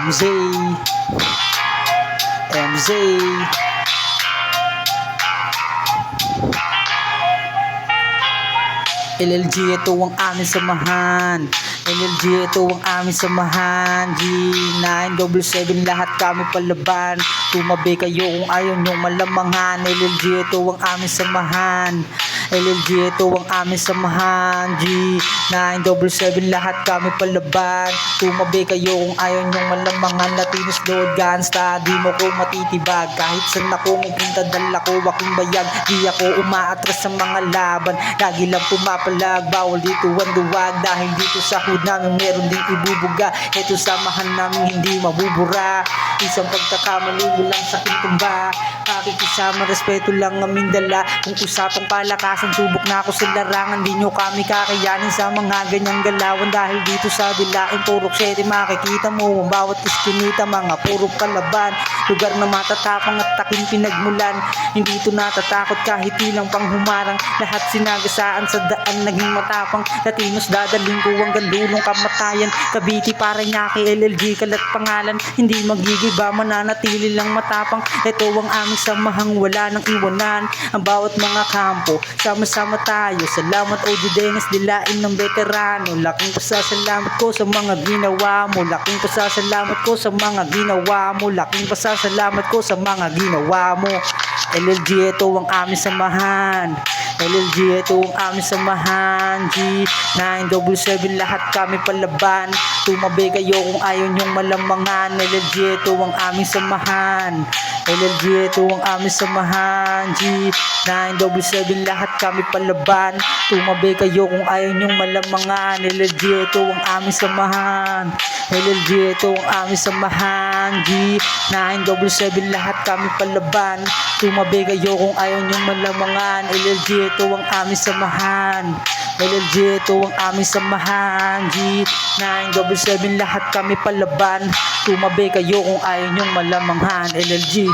MZ MZ LLG, ito ang aming samahan. LLG, ito ang aming samahan. G977, lahat kami palaban. Tumabi kayo kung ayaw nyong malamangan. LLG, ito ang aming samahan. LLG, ito ang aming samahan. G977, lahat kami palaban. Tumabi kayo kung ayaw nyong malamangan. Latinos Lord Gangsta, di mo ko matitibag. Kahit saan ako magpunta, dala ko aking bayag. Di ako umaatras sa mga laban. Lagi lang pumapalag, bawal dito ang duwag. Dahil dito sa hood namin meron ding ibubuga. Ito samahan namin hindi mabubura. Isang pagkakamali mo lang sa kintumba. Pakikisama, respeto lang aming dala. Kung usapang palakasan, subok na ako sa larangan. Di nyo kami kakayanin sa mga ganyang galawan. Dahil dito sa dilain, purok sete makikita mo ang bawat iskinita, mga purok kalaban. Lugar na matatapang at taking pinagmulan. Hindi ito natatakot kahit ilang panghumarang. Lahat sinagasaan sa daan, naging matapang. Latinos dadaling ko hanggang dulong kamatayan. Cavite, Parañaque, LLG, kalat pangalan. Hindi magigiba, mananatili lang matapang. Ito ang aming samahang wala nang iwanan. Ang bawat mga kampo, sama-sama tayo. Salamat OG Dennis, dilain ng veterano. Laking pasasalamat ko sa mga ginawa mo. Laking pasasalamat ko sa mga ginawa mo. Laking pasasalamat ko sa mga ginawa mo. LLG, ito ang aming samahan. LLG, ito ang aming samahan. G977, lahat kami palaban. Tumabi kayo kung ayaw nyong malamangan. LLG, ito ang aming samahan. LLG, ito ang aming samahan. G977, lahat kami palaban. Tumabi kayo kung ayaw nyong malamangan. LLG, ito ang aming samahan. LLG, ito ang aming samahan. G977, lahat kami palaban. Tumabi kayo kung ayaw nyong malamangan. LLG, ito ang aming samahan. LLG, ito ang aming samahan. G977, lahat kami palaban. Tumabi kayo kung ayaw nyong malamangan. LLG.